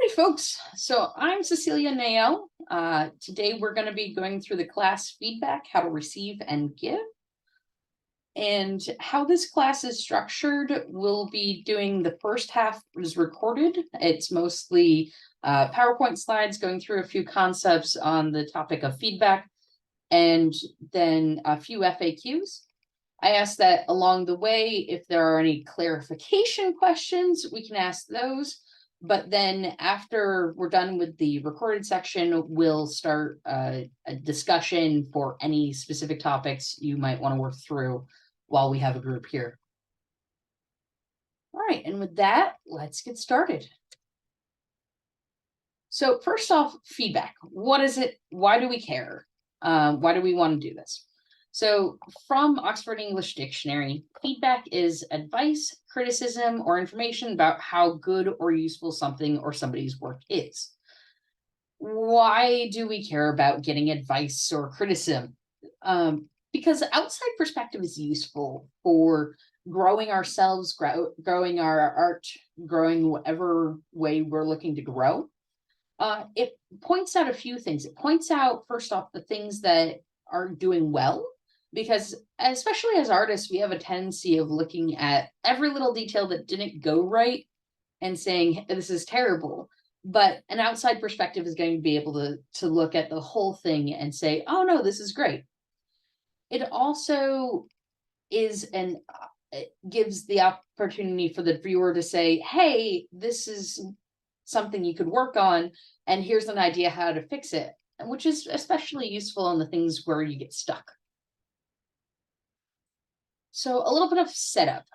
Alrighty, folks. So I'm Cecilia Nael. Today we're going to be going through the class feedback, how to receive and give. And how this class is structured, we'll be doing the first half is recorded. It's mostly PowerPoint slides going through a few concepts on the topic of feedback, and then a few FAQs. I ask that along the way, if there are any clarification questions, we can ask those. But then after we're done with the recorded section, we'll start a discussion for any specific topics you might want to work through while we have a group here. All right, and with that, let's get started. So first off, feedback. What is it? Why do we care? Why do we want to do this? So from Oxford English Dictionary, feedback is advice, criticism, or information about how good or useful something or somebody's work is. Why do we care about getting advice or criticism? Because outside perspective is useful for growing ourselves, growing our art, growing whatever way we're looking to grow. It points out a few things. It points out, first off, the things that are doing well, because especially as artists, we have a tendency of looking at every little detail that didn't go right and saying, this is terrible. But an outside perspective is going to be able to look at the whole thing and say, oh no, this is great. It also it gives the opportunity for the viewer to say, hey, this is something you could work on, and here's an idea how to fix it, which is especially useful in the things where you get stuck. So a little bit of setup.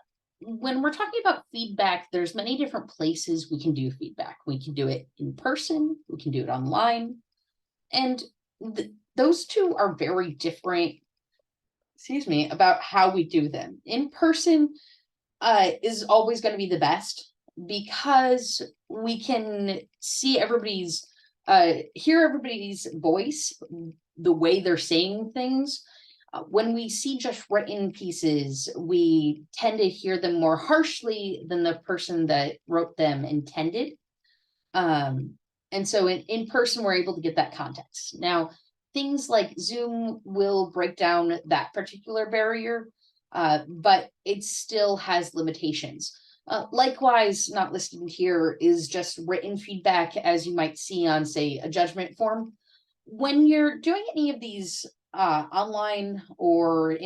When we're talking about feedback, there's many different places we can do feedback. We can do it in person, we can do it online, and those two are very different, about how we do them. In person is always going to be the best because we can see everybody's, hear everybody's voice, the way they're saying things. When we see just written pieces, we tend to hear them more harshly than the person that wrote them intended. And so in person, we're able to get that context. Now, things like Zoom will break down that particular barrier, but it still has limitations. Likewise, not listed here is just written feedback, as you might see on, say, a judgment form. When you're doing any of these online or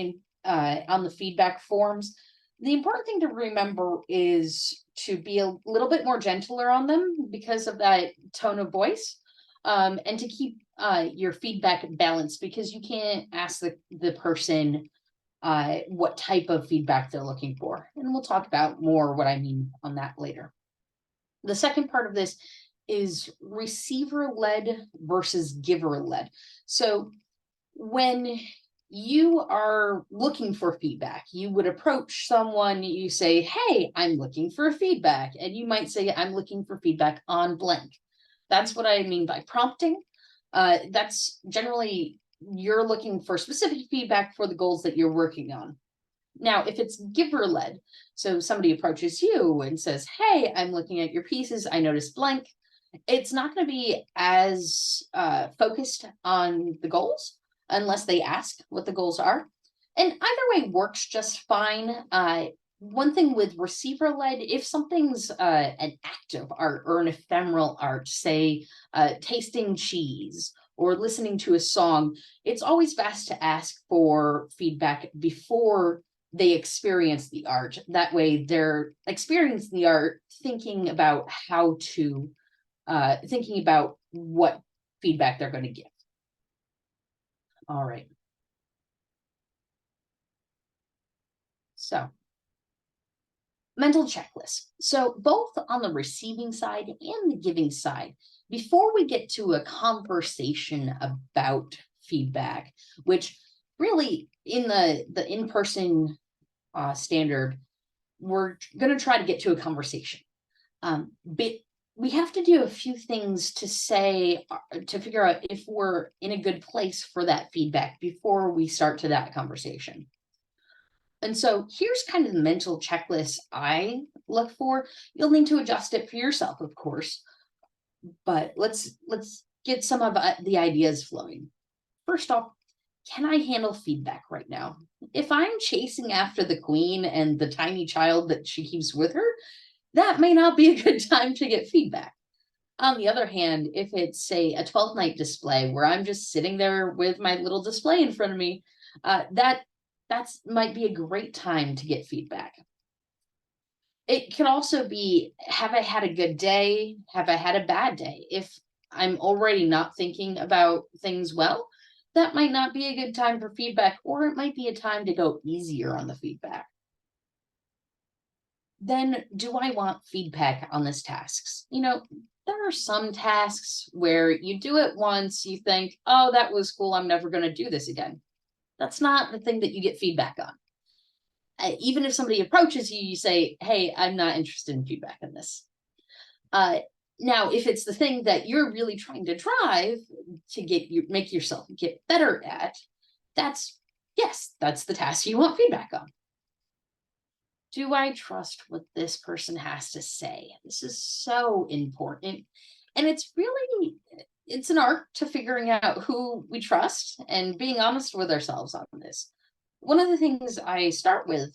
on the feedback forms, the important thing to remember is to be a little bit more gentler on them because of that tone of voice, and to keep your feedback balanced, because you can't ask the person what type of feedback they're looking for. And we'll talk about more what I mean on that later. The second part of this is receiver-led versus giver-led. So when you are looking for feedback, you would approach someone, you say, hey, I'm looking for feedback. And you might say, I'm looking for feedback on blank. That's what I mean by prompting. That's generally, you're looking for specific feedback for the goals that you're working on. Now, if it's giver-led, so somebody approaches you and says, hey, I'm looking at your pieces, I noticed blank. It's not going to be as focused on the goals unless they ask what the goals are. And either way works just fine. One thing with receiver-led, if something's an active art or an ephemeral art, say tasting cheese or listening to a song, it's always best to ask for feedback before they experience the art. That way they're experiencing the art, thinking about thinking about what feedback they're going to give. All right. So, mental checklist. So both on the receiving side and the giving side, before we get to a conversation about feedback, which really in the in-person standard, we're going to try to get to a conversation. But we have to do a few things to figure out if we're in a good place for that feedback before we start to that conversation. And so here's kind of the mental checklist I look for. You'll need to adjust it for yourself, of course. but let's get some of the ideas flowing. First off, can I handle feedback right now? If I'm chasing after the queen and the tiny child that she keeps with her, that may not be a good time to get feedback. On the other hand, if it's, say, a 12th night display where I'm just sitting there with my little display in front of me, that's might be a great time to get feedback. It can also be, have I had a good day? Have I had a bad day? If I'm already not thinking about things well, that might not be a good time for feedback, or it might be a time to go easier on the feedback. Then, do I want feedback on this tasks? There are some tasks where you do it once, you think, oh, that was cool, I'm never going to do this again. That's not the thing that you get feedback on. Even if somebody approaches you, you say, hey, I'm not interested in feedback on this. Now, if it's the thing that you're really trying to drive to make yourself get better at, that's the task you want feedback on. Do I trust what this person has to say? This is so important. And it's an art to figuring out who we trust and being honest with ourselves on this. One of the things I start with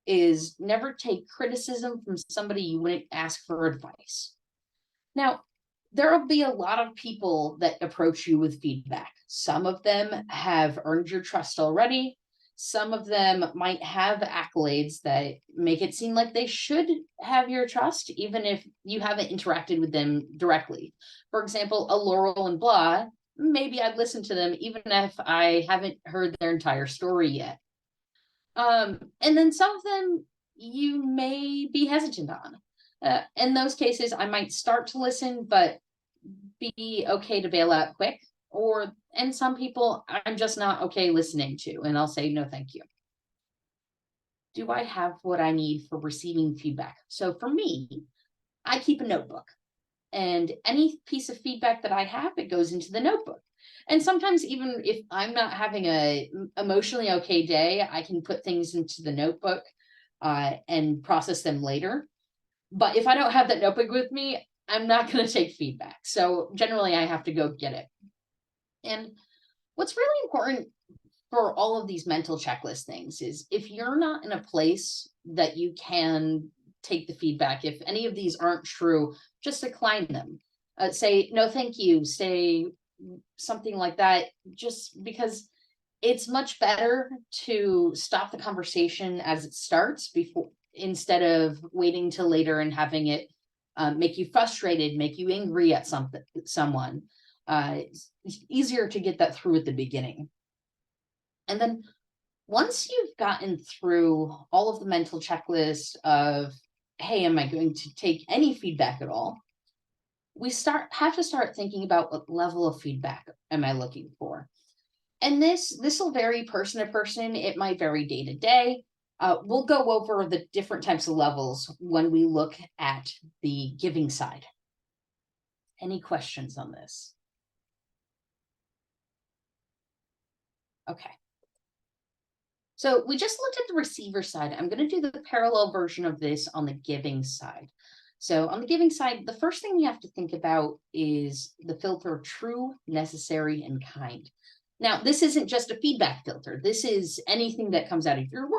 is never take criticism from somebody you wouldn't ask for advice. Now, there will be a lot of people that approach you with feedback. Some of them have earned your trust already. Some of them might have accolades that make it seem like they should have your trust, even if you haven't interacted with them directly. For example, a Laurel and blah, maybe I'd listen to them even if I haven't heard their entire story yet. And then some of them you may be hesitant on. In those cases, I might start to listen, but be okay to bail out quick. And some people I'm just not okay listening to, and I'll say, no, thank you. Do I have what I need for receiving feedback? So for me, I keep a notebook, and any piece of feedback that I have, it goes into the notebook. And sometimes even if I'm not having a emotionally okay day, I can put things into the notebook and process them later. But if I don't have that notebook with me, I'm not going to take feedback. So generally I have to go get it. And what's really important for all of these mental checklist things is if you're not in a place that you can take the feedback, if any of these aren't true, just decline them. Say, no, thank you. Say something like that, just because it's much better to stop the conversation as it starts before, instead of waiting till later and having it make you frustrated, make you angry at someone. It's easier to get that through at the beginning. And then once you've gotten through all of the mental checklist of, hey, am I going to take any feedback at all? We have to start thinking about what level of feedback am I looking for? And this will vary person to person. It might vary day to day. We'll go over the different types of levels when we look at the giving side. Any questions on this? Okay. So we just looked at the receiver side. I'm going to do the parallel version of this on the giving side. So on the giving side, the first thing we have to think about is the filter true, necessary, and kind. Now, this isn't just a feedback filter. This is anything that comes out of your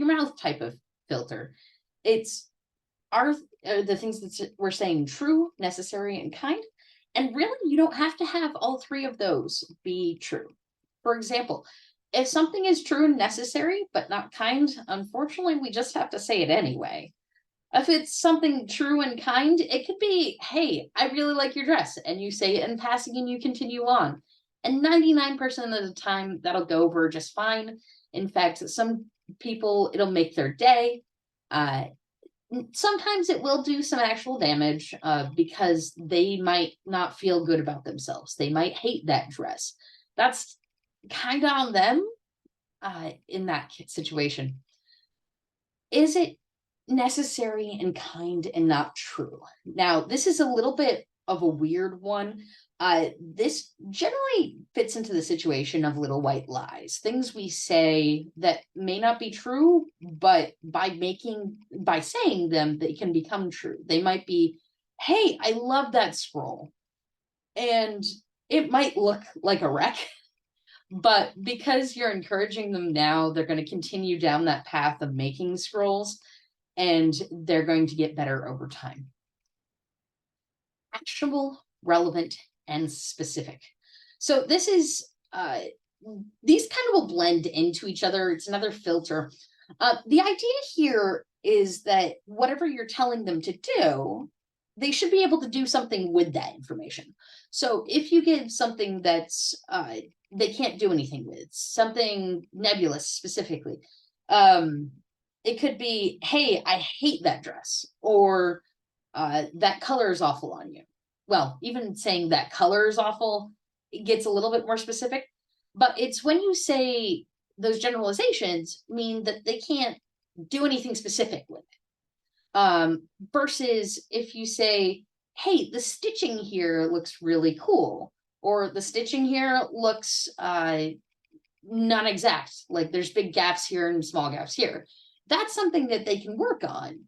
mouth type of filter. It's the things that we're saying true, necessary, and kind. And really, you don't have to have all three of those be true. For example, if something is true and necessary, but not kind, unfortunately, we just have to say it anyway. If it's something true and kind, it could be, hey, I really like your dress. And you say it in passing and you continue on. And 99% of the time, that'll go over just fine. In fact, some people, it'll make their day. Sometimes it will do some actual damage because they might not feel good about themselves. They might hate that dress. That's kind of on them in that situation. Is it necessary and kind and not true? Now, this is a little bit of a weird one. This generally fits into the situation of little white lies, things we say that may not be true, but by saying them, they can become true. They might be, hey, I love that scroll. And it might look like a wreck, but because you're encouraging them now, they're going to continue down that path of making scrolls, and they're going to get better over time. Actionable, relevant, and specific. So this is, these kind of will blend into each other. It's another filter. The idea here is that whatever you're telling them to do, they should be able to do something with that information. So if you give something that's they can't do anything with, something nebulous specifically, it could be, hey, I hate that dress, or that color is awful on you. Well, even saying that color is awful, it gets a little bit more specific, but it's when you say those generalizations mean that they can't do anything specific with it. Versus if you say, hey, the stitching here looks really cool, or the stitching here looks non-exact, like there's big gaps here and small gaps here. That's something that they can work on,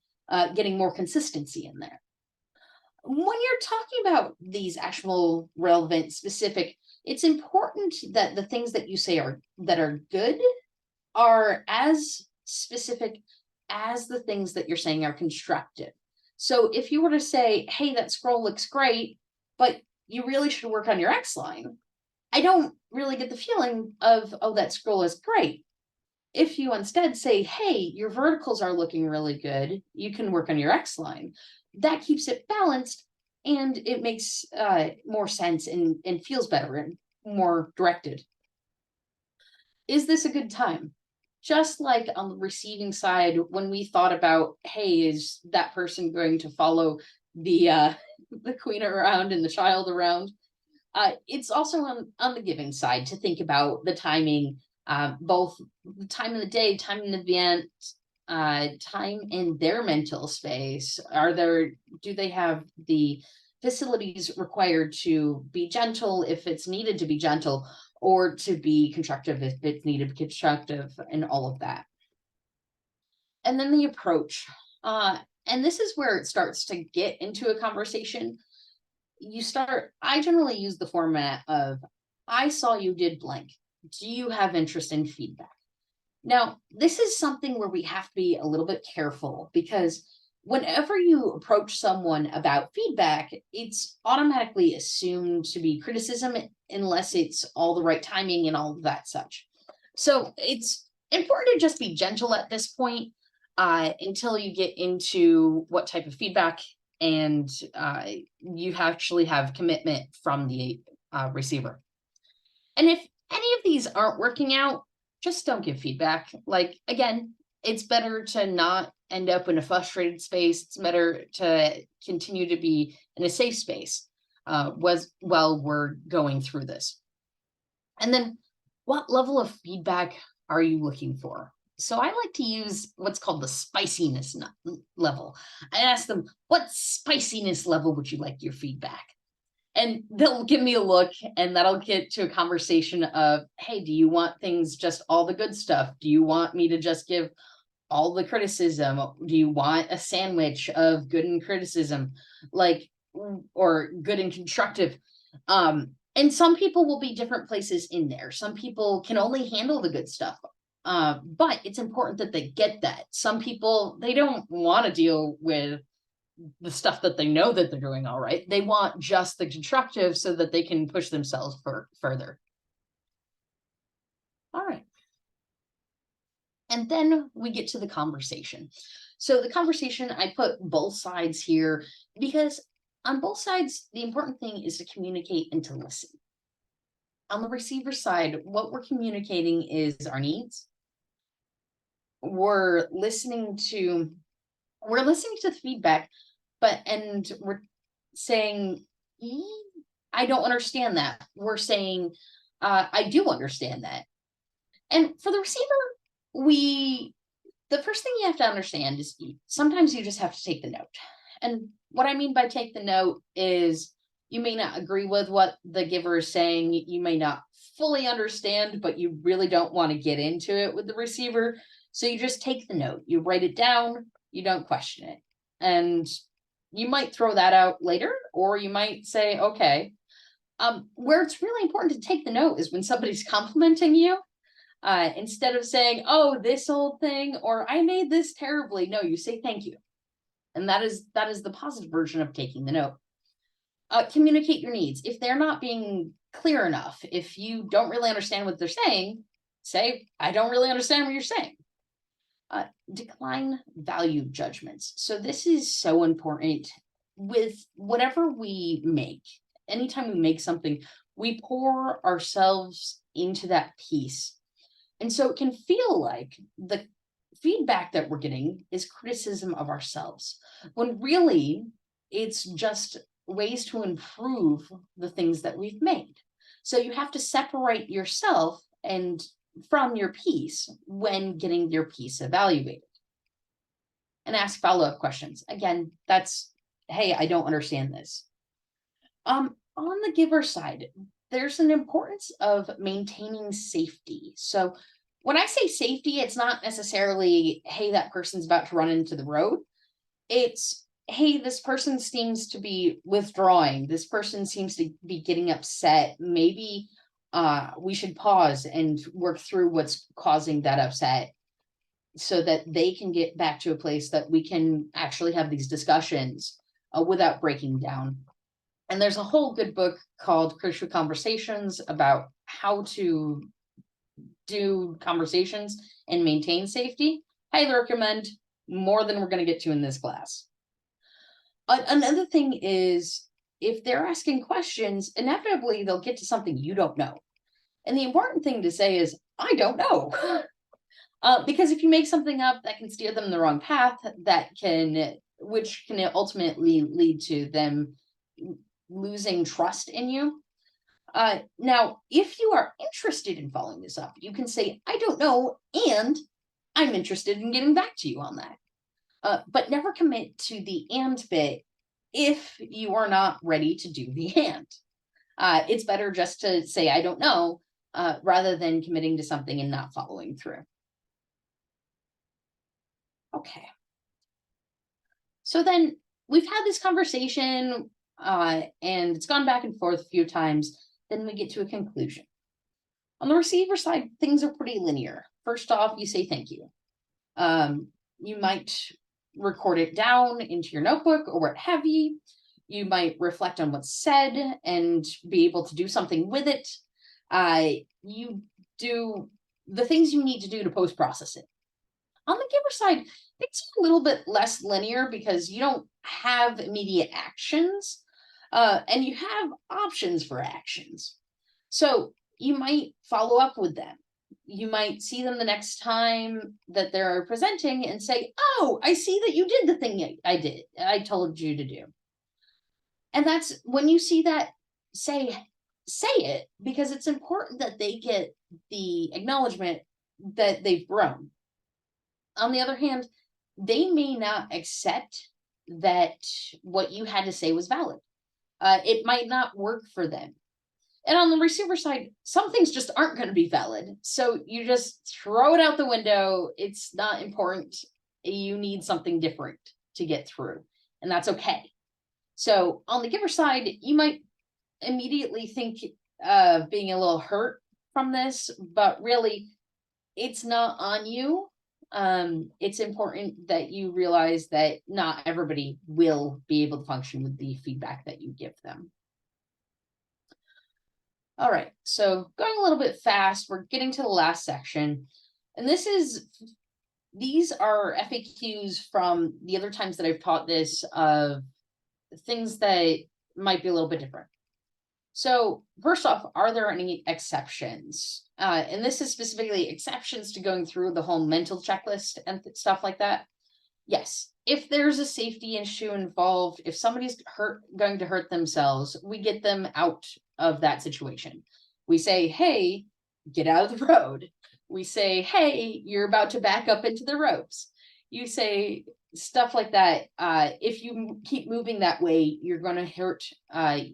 getting more consistency in there. When you're talking about these actual relevant specific, it's important that the things that you say that are good are as specific as the things that you're saying are constructive. So if you were to say, hey, that scroll looks great, but you really should work on your X line, I don't really get the feeling of, oh, that scroll is great. If you instead say, hey, your verticals are looking really good, you can work on your X line, that keeps it balanced, and it makes more sense and feels better and more directed. Is this a good time? Just like on the receiving side, when we thought about, hey, is that person going to follow the the queen around and the child around? It's also on the giving side to think about the timing, both the time of the day, time in the event, time in their mental space. Do they have the facilities required to be gentle if it's needed to be gentle, or to be constructive if it's needed to be constructive, and all of that. And then the approach. And this is where it starts to get into a conversation. I generally use the format of, I saw you did blank. Do you have interest in feedback? Now, this is something where we have to be a little bit careful, because whenever you approach someone about feedback, it's automatically assumed to be criticism unless it's all the right timing and all of that such. So it's important to just be gentle at this point, until you get into what type of feedback, and you actually have commitment from the receiver. And if any of these aren't working out, just don't give feedback. Like, again, it's better to not end up in a frustrated space. It's better to continue to be in a safe space while we're going through this. And then, what level of feedback are you looking for? So I like to use what's called the spiciness level. I ask them, what spiciness level would you like your feedback? And they'll give me a look, and that'll get to a conversation of, hey, do you want things just all the good stuff? Do you want me to just give all the criticism? Do you want a sandwich of good and criticism, like, or good and constructive? And some people will be different places in there. Some people can only handle the good stuff. But it's important that they get that. Some people, they don't want to deal with the stuff that they know that they're doing all right. They want just the constructive so that they can push themselves further. All right. And then we get to the conversation. So the conversation, I put both sides here because on both sides, the important thing is to communicate and to listen. On the receiver side, what we're communicating is our needs. We're listening to the feedback, and we're saying, I don't understand that. We're saying, I do understand that. And for the receiver, the first thing you have to understand is sometimes you just have to take the note. And what I mean by take the note is, you may not agree with what the giver is saying. You may not fully understand, but you really don't want to get into it with the receiver. So you just take the note, you write it down, you don't question it. And you might throw that out later, or you might say, okay, Where it's really important to take the note is when somebody's complimenting you, instead of saying, "Oh, this old thing," or "I made this terribly." No, you say thank you. And that is the positive version of taking the note. Communicate your needs. If they're not being clear enough, if you don't really understand what they're saying, say, "I don't really understand what you're saying." Decline value judgments. So this is so important with whatever we make. Anytime we make something, we pour ourselves into that piece. And so it can feel like the feedback that we're getting is criticism of ourselves, when really it's just ways to improve the things that we've made. So you have to separate yourself and from your piece when getting your piece evaluated. And ask follow-up questions. Again, that's, "Hey, I don't understand this." On the giver side, there's an importance of maintaining safety. So when I say safety, it's not necessarily, "Hey, that person's about to run into the road." It's, "Hey, this person seems to be withdrawing. This person seems to be getting upset. Maybe we should pause and work through what's causing that upset so that they can get back to a place that we can actually have these discussions without breaking down." And there's a whole good book called Crucial Conversations about how to do conversations and maintain safety. Highly recommend, more than we're going to get to in this class. Another thing is, if they're asking questions, inevitably they'll get to something you don't know. And the important thing to say is, "I don't know." Because if you make something up, that can steer them in the wrong path, which can ultimately lead to them losing trust in you. Now, if you are interested in following this up, you can say, "I don't know, and I'm interested in getting back to you on that." But never commit to the "and" bit if you are not ready to do the "and." It's better just to say, "I don't know," rather than committing to something and not following through. Okay. So then we've had this conversation, and it's gone back and forth a few times. Then we get to a conclusion. On the receiver side, things are pretty linear. First off, you say thank you. You might record it down into your notebook or what have you. You might reflect on what's said and be able to do something with it. You do the things you need to do to post process it. On the giver side, it's a little bit less linear because you don't have immediate actions, and you have options for actions. So you might follow up with them. You might see them the next time that they're presenting and say, "Oh, I see that you did the thing I told you to do." And that's when you see that, say it, because it's important that they get the acknowledgement that they've grown. On the other hand, they may not accept that what you had to say was valid. It might not work for them. And on the receiver side, some things just aren't going to be valid. So you just throw it out the window. It's not important. You need something different to get through, and that's okay. So on the giver side, you might immediately think of being a little hurt from this, but really, it's not on you. It's important that you realize that not everybody will be able to function with the feedback that you give them. All right, so going a little bit fast, we're getting to the last section. And these are FAQs from the other times that I've taught this, of things that might be a little bit different. So first off, are there any exceptions? And this is specifically exceptions to going through the whole mental checklist and stuff like that. Yes, if there's a safety issue involved, if somebody's going to hurt themselves, we get them out of that situation. We say, "Hey, get out of the road." We say, "Hey, you're about to back up into the ropes." You say stuff like that. If you keep moving that way, you're going to hurt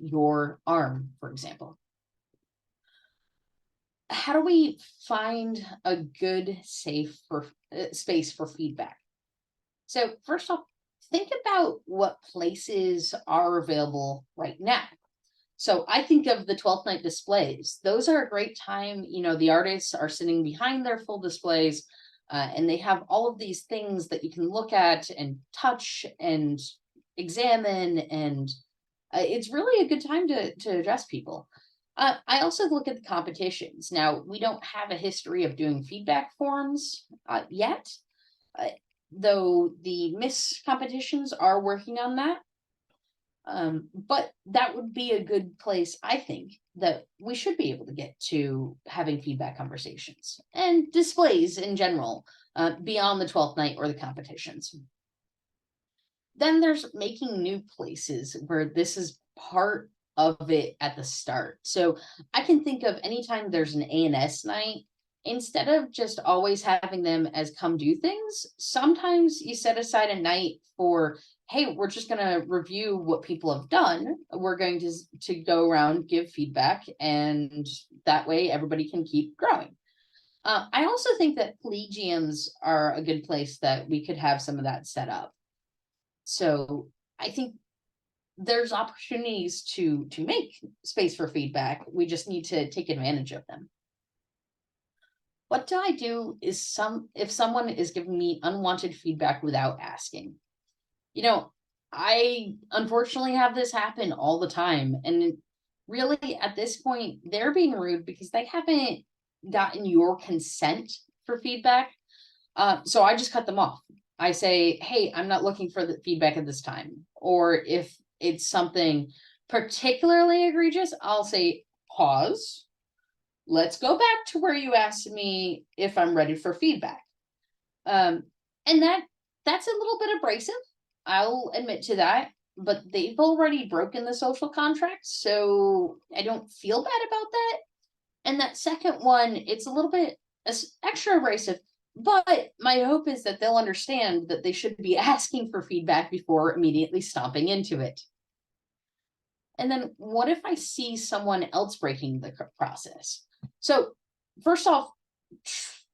your arm, for example. How do we find a good, safe space for feedback? So first off, think about what places are available right now. So I think of the 12th night displays. Those are a great time. The artists are sitting behind their full displays, and they have all of these things that you can look at and touch and examine. And it's really a good time to address people. I also look at the competitions. Now, we don't have a history of doing feedback forums yet, uh, though the Miss competitions are working on that. But that would be a good place, I think, that we should be able to get to having feedback conversations and displays in general, beyond the 12th night or the competitions. Then there's making new places where this is part of it at the start. So I can think of anytime there's an A&S night, instead of just always having them as come do things, sometimes you set aside a night for, hey, we're just going to review what people have done. We're going to go around, give feedback, and that way everybody can keep growing. I also think that collegiums are a good place that we could have some of that set up. So I think there's opportunities to make space for feedback. We just need to take advantage of them. What do I do is if someone is giving me unwanted feedback without asking? You know, I unfortunately have this happen all the time. And really at this point, they're being rude because they haven't gotten your consent for feedback. So I just cut them off. I say, hey, I'm not looking for the feedback at this time. Or if it's something particularly egregious, I'll say, pause. Let's go back to where you asked me if I'm ready for feedback. And that's a little bit abrasive. I'll admit to that, but they've already broken the social contract, so I don't feel bad about that. And that second one, it's a little bit extra abrasive, but my hope is that they'll understand that they should be asking for feedback before immediately stomping into it. And then what if I see someone else breaking the process? So first off,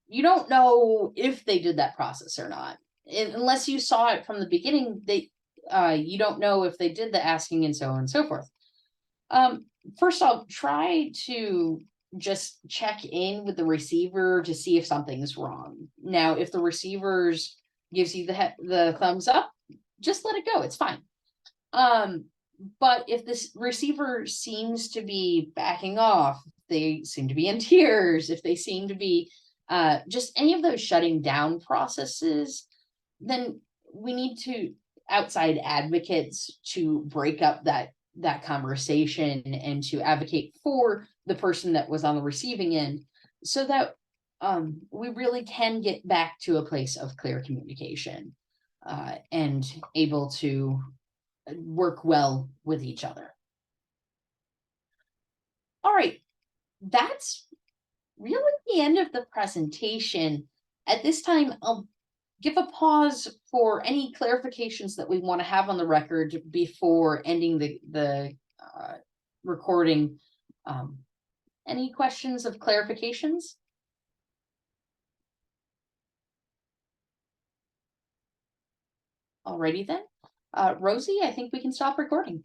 you don't know if they did that process or not. Unless you saw it from the beginning, you don't know if they did the asking and so on and so forth. First off, try to just check in with the receiver to see if something's wrong. Now, if the receivers gives you the thumbs up, just let it go. It's fine. But if this receiver seems to be backing off, they seem to be in tears, if they seem to be just any of those shutting down processes, then we need to outside advocates to break up that conversation and to advocate for the person that was on the receiving end so that we really can get back to a place of clear communication and able to work well with each other. All right, that's really the end of the presentation. At this time, I'll give a pause for any clarifications that we want to have on the record before ending the recording. Any questions of clarifications? Alrighty then. Rosie, I think we can stop recording.